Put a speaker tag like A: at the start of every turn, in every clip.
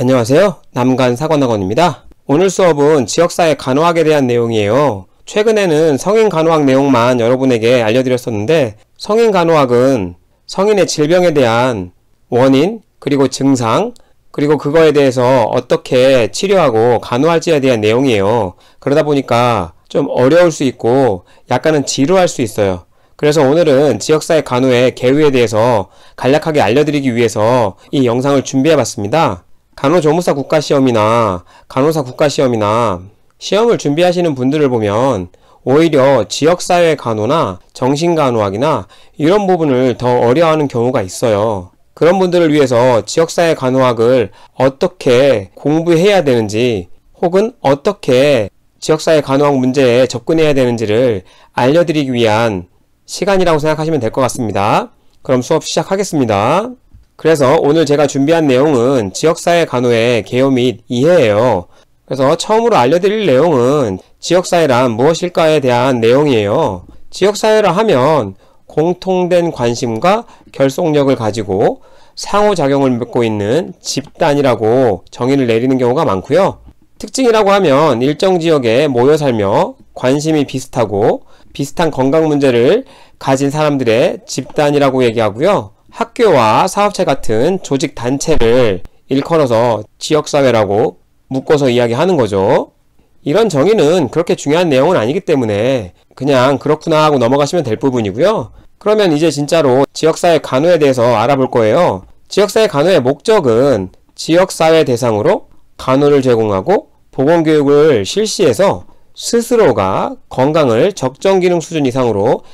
A: 안녕하세요. 남간사관학원입니다. 오늘 수업은 지역사회 간호학에 대한 내용이에요. 최근에는 성인 간호학 내용만 여러분에게 알려드렸었는데, 성인 간호학은 성인의 질병에 대한 원인, 그리고 증상, 그리고 그거에 대해서 어떻게 치료하고 간호할지에 대한 내용이에요. 그러다 보니까 좀 어려울 수 있고 약간은 지루할 수 있어요. 그래서 오늘은 지역사회 간호의 개요에 대해서 간략하게 알려드리기 위해서 이 영상을 준비해봤습니다. 간호조무사 국가시험이나 간호사 국가시험이나 시험을 준비하시는 분들을 보면 오히려 지역사회 간호나 정신간호학이나 이런 부분을 더 어려워하는 경우가 있어요. 그런 분들을 위해서 지역사회 간호학을 어떻게 공부해야 되는지, 혹은 어떻게 지역사회 간호학 문제에 접근해야 되는지를 알려드리기 위한 시간이라고 생각하시면 될 것 같습니다. 그럼 수업 시작하겠습니다. 그래서 오늘 제가 준비한 내용은 지역사회 간호의 개요 및 이해예요. 그래서 처음으로 알려드릴 내용은 지역사회란 무엇일까에 대한 내용이에요. 지역사회라 하면 공통된 관심과 결속력을 가지고 상호작용을 맺고 있는 집단이라고 정의를 내리는 경우가 많고요. 특징이라고 하면 일정 지역에 모여 살며 관심이 비슷하고 비슷한 건강 문제를 가진 사람들의 집단이라고 얘기하고요. 학교와 사업체 같은 조직 단체를 일컬어서 지역사회라고 묶어서 이야기하는 거죠. 이런 정의는 그렇게 중요한 내용은 아니기 때문에 그냥 그렇구나 하고 넘어가시면 될 부분이고요. 그러면 이제 진짜로 지역사회 간호에 대해서 알아볼 거예요. 지역사회 간호의 목적은 지역사회 대상으로 간호를 제공하고 보건교육을 실시해서 스스로가 건강을 적정기능 수준 이상으로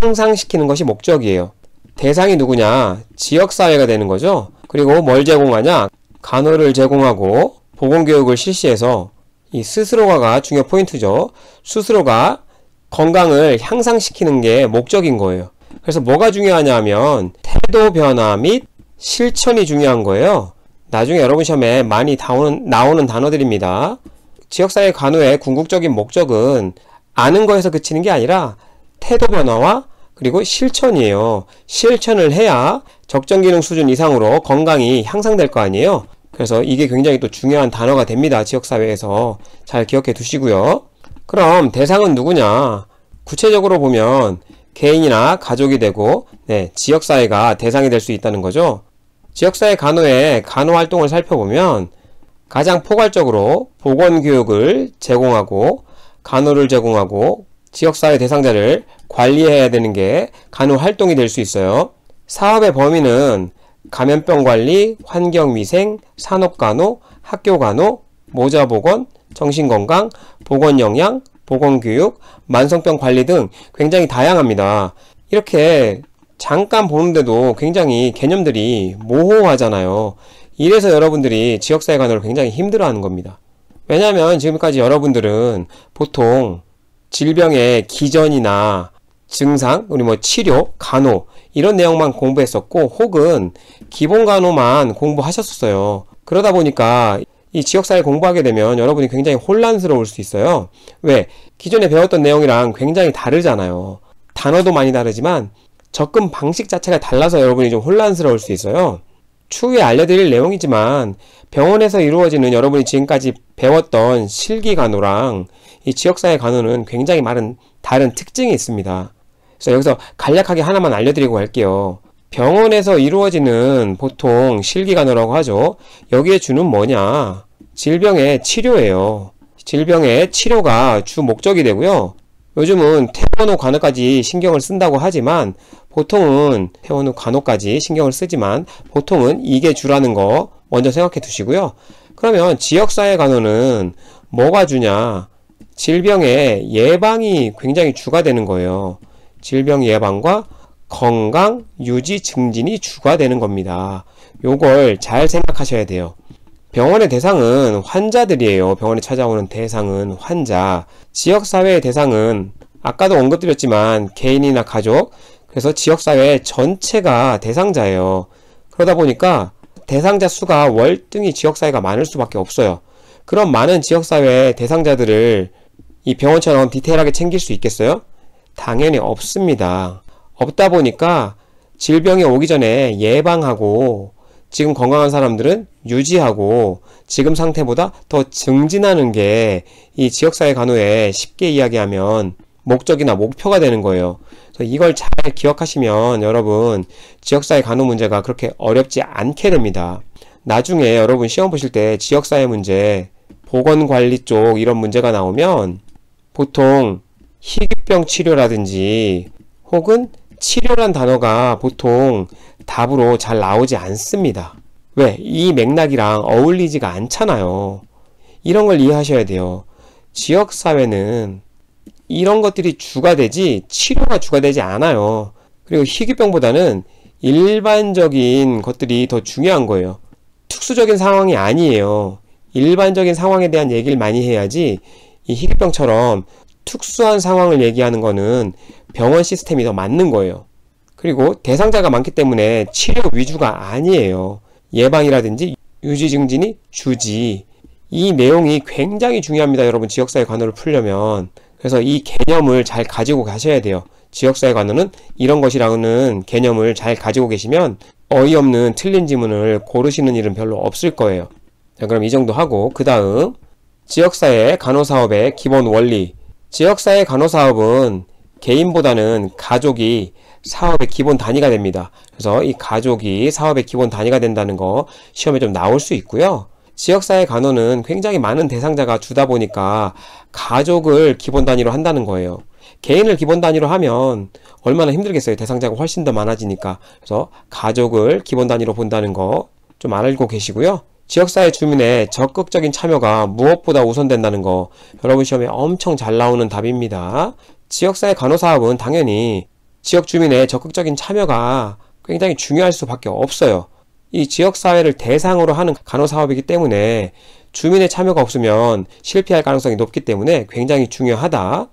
A: 향상시키는 것이 목적이에요. 대상이 누구냐? 지역사회가 되는 거죠. 그리고 뭘 제공하냐? 간호를 제공하고 보건교육을 실시해서 이 스스로가가 중요 포인트죠. 스스로가 건강을 향상시키는 게 목적인 거예요. 그래서 뭐가 중요하냐 하면 태도 변화 및 실천이 중요한 거예요. 나중에 여러분 시험에 많이 나오는 단어들입니다. 지역사회 간호의 궁극적인 목적은 아는 거에서 그치는 게 아니라 태도 변화와 그리고 실천이에요. 실천을 해야 적정기능 수준 이상으로 건강이 향상될 거 아니에요. 그래서 이게 굉장히 또 중요한 단어가 됩니다. 지역사회에서 잘 기억해 두시고요. 그럼 대상은 누구냐? 구체적으로 보면 개인이나 가족이 되고 지역사회가 대상이 될 수 있다는 거죠. 지역사회 간호의 간호활동을 살펴보면 가장 포괄적으로 보건교육을 제공하고 간호를 제공하고 지역사회 대상자를 관리해야 되는 게 간호활동이 될 수 있어요. 사업의 범위는 감염병 관리, 환경위생, 산업간호, 학교간호, 모자보건, 정신건강, 보건영양, 보건교육, 만성병 관리 등 굉장히 다양합니다. 이렇게 잠깐 보는데도 굉장히 개념들이 모호하잖아요. 이래서 여러분들이 지역사회 간호를 굉장히 힘들어하는 겁니다. 왜냐하면 지금까지 여러분들은 보통 질병의 기전이나 증상, 우리 치료, 간호 이런 내용만 공부했었고, 혹은 기본 간호만 공부하셨었어요. 그러다 보니까 이 지역사회 공부하게 되면 여러분이 굉장히 혼란스러울 수 있어요. 왜? 기존에 배웠던 내용이랑 굉장히 다르잖아요. 단어도 많이 다르지만 접근 방식 자체가 달라서 여러분이 좀 혼란스러울 수 있어요. 추후에 알려드릴 내용이지만 병원에서 이루어지는 여러분이 지금까지 배웠던 실기간호랑 이 지역사회 간호는 굉장히 다른 특징이 있습니다. 그래서 여기서 간략하게 하나만 알려드리고 갈게요. 병원에서 이루어지는 보통 실기간호라고 하죠. 여기에 주는 뭐냐? 질병의 치료예요. 질병의 치료가 주 목적이 되고요. 요즘은 퇴원 후 간호까지 신경을 쓴다고 하지만 보통은 퇴원 후 간호까지 신경을 쓰지만 보통은 이게 주라는 거 먼저 생각해 두시고요. 그러면 지역사회 간호는 뭐가 주냐? 질병의 예방이 굉장히 주가 되는 거예요. 질병 예방과 건강 유지 증진이 주가 되는 겁니다. 요걸 잘 생각하셔야 돼요. 병원의 대상은 환자들이에요. 병원에 찾아오는 대상은 환자. 지역사회의 대상은 아까도 언급드렸지만 개인이나 가족, 그래서 지역사회 전체가 대상자예요. 그러다 보니까 대상자 수가 월등히 지역사회가 많을 수밖에 없어요. 그런 많은 지역사회 대상자들을 이 병원처럼 디테일하게 챙길 수 있겠어요? 당연히 없습니다. 없다 보니까 질병이 오기 전에 예방하고 지금 건강한 사람들은 유지하고 지금 상태보다 더 증진하는 게 이 지역사회 간호의 쉽게 이야기하면 목적이나 목표가 되는 거예요. 그래서 이걸 잘 기억하시면 여러분 지역사회 간호 문제가 그렇게 어렵지 않게 됩니다. 나중에 여러분 시험 보실 때 지역사회 문제, 보건관리 쪽 이런 문제가 나오면 보통 희귀병 치료라든지 혹은 치료란 단어가 보통 답으로 잘 나오지 않습니다. 왜? 이 맥락이랑 어울리지가 않잖아요. 이런 걸 이해하셔야 돼요. 지역사회는 이런 것들이 주가 되지 치료가 주가 되지 않아요. 그리고 희귀병보다는 일반적인 것들이 더 중요한 거예요. 특수적인 상황이 아니에요. 일반적인 상황에 대한 얘기를 많이 해야지 이 희귀병처럼 특수한 상황을 얘기하는 거는 병원 시스템이 더 맞는 거예요. 그리고 대상자가 많기 때문에 치료 위주가 아니에요. 예방이라든지 유지 증진이 주지. 이 내용이 굉장히 중요합니다. 여러분 지역사회 간호를 풀려면. 그래서 이 개념을 잘 가지고 가셔야 돼요. 지역사회 간호는 이런 것이라는 개념을 잘 가지고 계시면 어이없는 틀린 지문을 고르시는 일은 별로 없을 거예요. 자, 그럼 이 정도 하고 그 다음 지역사회 간호사업의 기본 원리. 지역사회 간호사업은 개인보다는 가족이 사업의 기본 단위가 됩니다. 그래서 이 가족이 사업의 기본 단위가 된다는 거 시험에 좀 나올 수 있고요. 지역사회 간호는 굉장히 많은 대상자가 주다 보니까 가족을 기본 단위로 한다는 거예요. 개인을 기본 단위로 하면 얼마나 힘들겠어요. 대상자가 훨씬 더 많아지니까. 그래서 가족을 기본 단위로 본다는 거 좀 알고 계시고요. 지역사회 주민의 적극적인 참여가 무엇보다 우선된다는 거 여러분 시험에 엄청 잘 나오는 답입니다. 지역사회 간호사업은 당연히 지역 주민의 적극적인 참여가 굉장히 중요할 수밖에 없어요. 이 지역사회를 대상으로 하는 간호사업이기 때문에 주민의 참여가 없으면 실패할 가능성이 높기 때문에 굉장히 중요하다.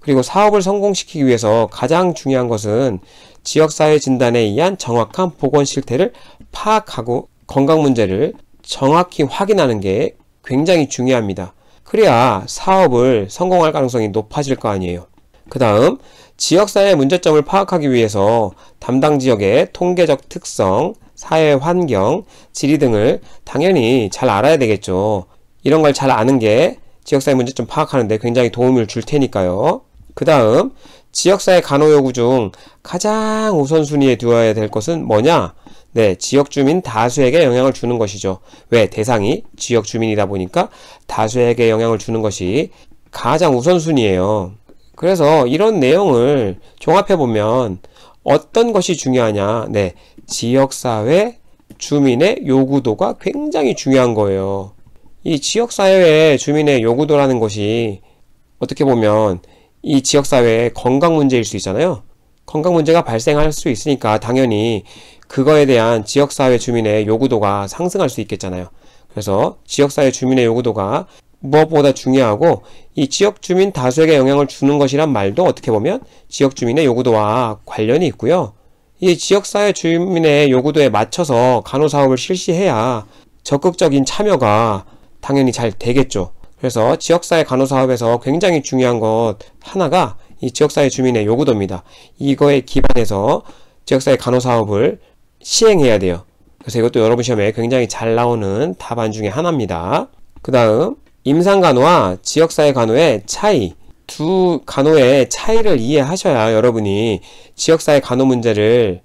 A: 그리고 사업을 성공시키기 위해서 가장 중요한 것은 지역사회 진단에 의한 정확한 보건 실태를 파악하고 건강 문제를 정확히 확인하는 게 굉장히 중요합니다. 그래야 사업을 성공할 가능성이 높아질 거 아니에요. 그 다음 지역사회 문제점을 파악하기 위해서 담당 지역의 통계적 특성, 사회 환경, 지리 등을 당연히 잘 알아야 되겠죠. 이런 걸 잘 아는 게 지역사회 문제점 파악하는 데 굉장히 도움을 줄 테니까요. 그 다음 지역사회 간호 요구 중 가장 우선순위에 두어야 될 것은 뭐냐? 네, 지역 주민 다수에게 영향을 주는 것이죠. 왜? 대상이 지역 주민이다 보니까 다수에게 영향을 주는 것이 가장 우선순위예요. 그래서 이런 내용을 종합해보면 어떤 것이 중요하냐? 네, 지역사회 주민의 요구도가 굉장히 중요한 거예요. 이 지역사회의 주민의 요구도라는 것이 어떻게 보면 이 지역사회의 건강 문제일 수 있잖아요. 건강 문제가 발생할 수 있으니까 당연히 그거에 대한 지역사회 주민의 요구도가 상승할 수 있겠잖아요. 그래서 지역사회 주민의 요구도가 무엇보다 중요하고 이 지역 주민 다수에게 영향을 주는 것이란 말도 어떻게 보면 지역 주민의 요구도와 관련이 있고요. 이 지역사회 주민의 요구도에 맞춰서 간호사업을 실시해야 적극적인 참여가 당연히 잘 되겠죠. 그래서 지역사회 간호사업에서 굉장히 중요한 것 하나가 이 지역사회 주민의 요구도입니다. 이거에 기반해서 지역사회 간호사업을 시행해야 돼요. 그래서 이것도 여러분 시험에 굉장히 잘 나오는 답안 중에 하나입니다. 그 다음 임상간호와 지역사회 간호의 차이, 두 간호의 차이를 이해하셔야 여러분이 지역사회 간호 문제를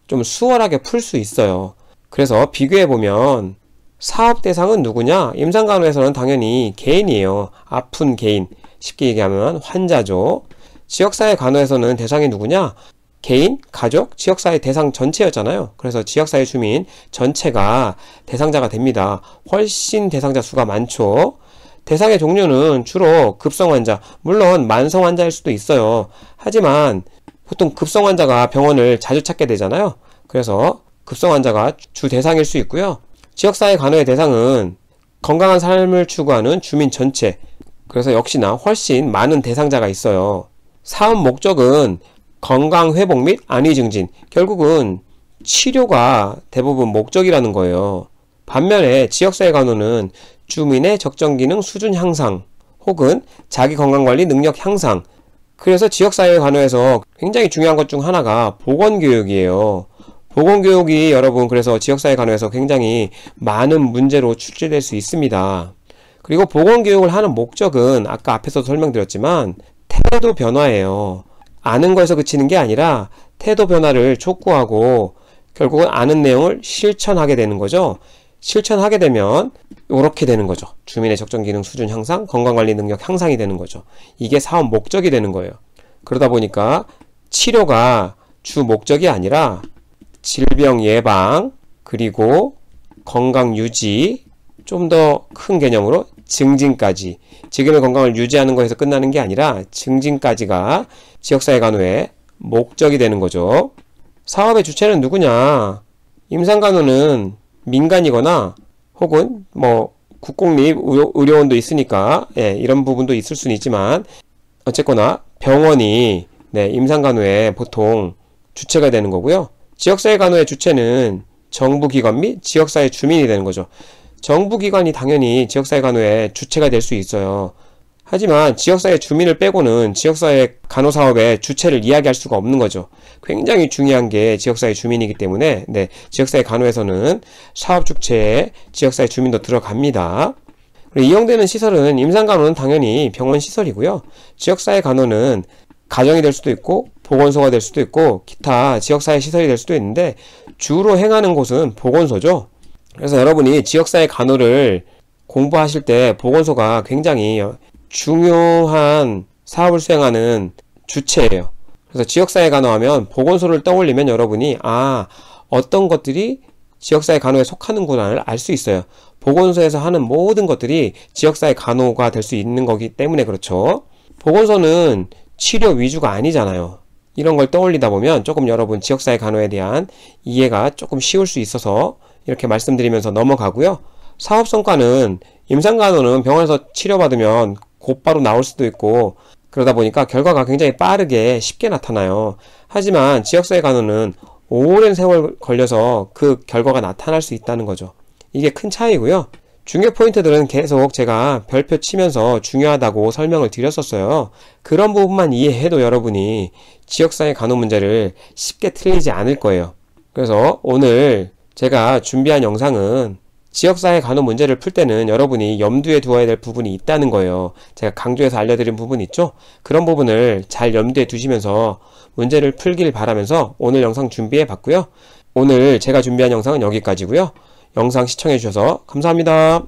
A: 좀 수월하게 풀 수 있어요. 그래서 비교해보면 사업 대상은 누구냐? 임상간호에서는 당연히 개인이에요. 아픈 개인, 쉽게 얘기하면 환자죠. 지역사회 간호에서는 대상이 누구냐? 개인, 가족, 지역사회 대상 전체였잖아요. 그래서 지역사회 주민 전체가 대상자가 됩니다. 훨씬 대상자 수가 많죠. 대상의 종류는 주로 급성 환자, 물론 만성 환자일 수도 있어요. 하지만 보통 급성 환자가 병원을 자주 찾게 되잖아요. 그래서 급성 환자가 주 대상일 수 있고요. 지역사회 간호의 대상은 건강한 삶을 추구하는 주민 전체, 그래서 역시나 훨씬 많은 대상자가 있어요. 사업 목적은 건강 회복 및 안위 증진, 결국은 치료가 대부분 목적이라는 거예요. 반면에 지역사회 간호는 주민의 적정기능 수준 향상 혹은 자기건강관리 능력 향상, 그래서 지역사회 간호에서 굉장히 중요한 것 중 하나가 보건교육이에요. 보건교육이 여러분 그래서 지역사회 간호에서 굉장히 많은 문제로 출제될 수 있습니다. 그리고 보건교육을 하는 목적은 아까 앞에서도 설명드렸지만 태도 변화예요. 아는 거에서 그치는 게 아니라 태도 변화를 촉구하고 결국은 아는 내용을 실천하게 되는 거죠. 실천하게 되면 이렇게 되는 거죠. 주민의 적정기능 수준 향상, 건강관리 능력 향상이 되는 거죠. 이게 사업 목적이 되는 거예요. 그러다 보니까 치료가 주 목적이 아니라 질병 예방, 그리고 건강 유지, 좀 더 큰 개념으로 증진까지, 지금의 건강을 유지하는 것에서 끝나는 게 아니라 증진까지가 지역사회 간호의 목적이 되는 거죠. 사업의 주체는 누구냐? 임상간호는 민간이거나 혹은 국공립 의료원도 있으니까 이런 부분도 있을 수는 있지만 어쨌거나 병원이 임상간호의 보통 주체가 되는 거고요. 지역사회 간호의 주체는 정부기관 및 지역사회 주민이 되는 거죠. 정부기관이 당연히 지역사회 간호의 주체가 될 수 있어요. 하지만 지역사회 주민을 빼고는 지역사회 간호사업의 주체를 이야기할 수가 없는 거죠. 굉장히 중요한 게 지역사회 주민이기 때문에 지역사회 간호에서는 사업 주체에 지역사회 주민도 들어갑니다. 그리고 이용되는 시설은 임상간호는 당연히 병원 시설이고요. 지역사회 간호는 가정이 될 수도 있고 보건소가 될 수도 있고 기타 지역사회 시설이 될 수도 있는데 주로 행하는 곳은 보건소죠. 그래서 여러분이 지역사회 간호를 공부하실 때 보건소가 굉장히 중요한 사업을 수행하는 주체예요. 그래서 지역사회 간호하면 보건소를 떠올리면 여러분이 어떤 것들이 지역사회 간호에 속하는구나를 알 수 있어요. 보건소에서 하는 모든 것들이 지역사회 간호가 될 수 있는 거기 때문에 그렇죠. 보건소는 치료 위주가 아니잖아요. 이런 걸 떠올리다 보면 조금 여러분 지역사회 간호에 대한 이해가 조금 쉬울 수 있어서 이렇게 말씀드리면서 넘어가고요. 사업성과는 임상간호는 병원에서 치료받으면 곧바로 나올 수도 있고 그러다 보니까 결과가 굉장히 빠르게 쉽게 나타나요. 하지만 지역사회 간호는 오랜 세월 걸려서 그 결과가 나타날 수 있다는 거죠. 이게 큰 차이고요. 중요 포인트들은 계속 제가 별표 치면서 중요하다고 설명을 드렸었어요. 그런 부분만 이해해도 여러분이 지역사회 간호 문제를 쉽게 틀리지 않을 거예요. 그래서 오늘 제가 준비한 영상은 지역사회 간호 문제를 풀 때는 여러분이 염두에 두어야 될 부분이 있다는 거예요. 제가 강조해서 알려드린 부분 있죠? 그런 부분을 잘 염두에 두시면서 문제를 풀길 바라면서 오늘 영상 준비해 봤고요. 오늘 제가 준비한 영상은 여기까지고요. 영상 시청해 주셔서 감사합니다.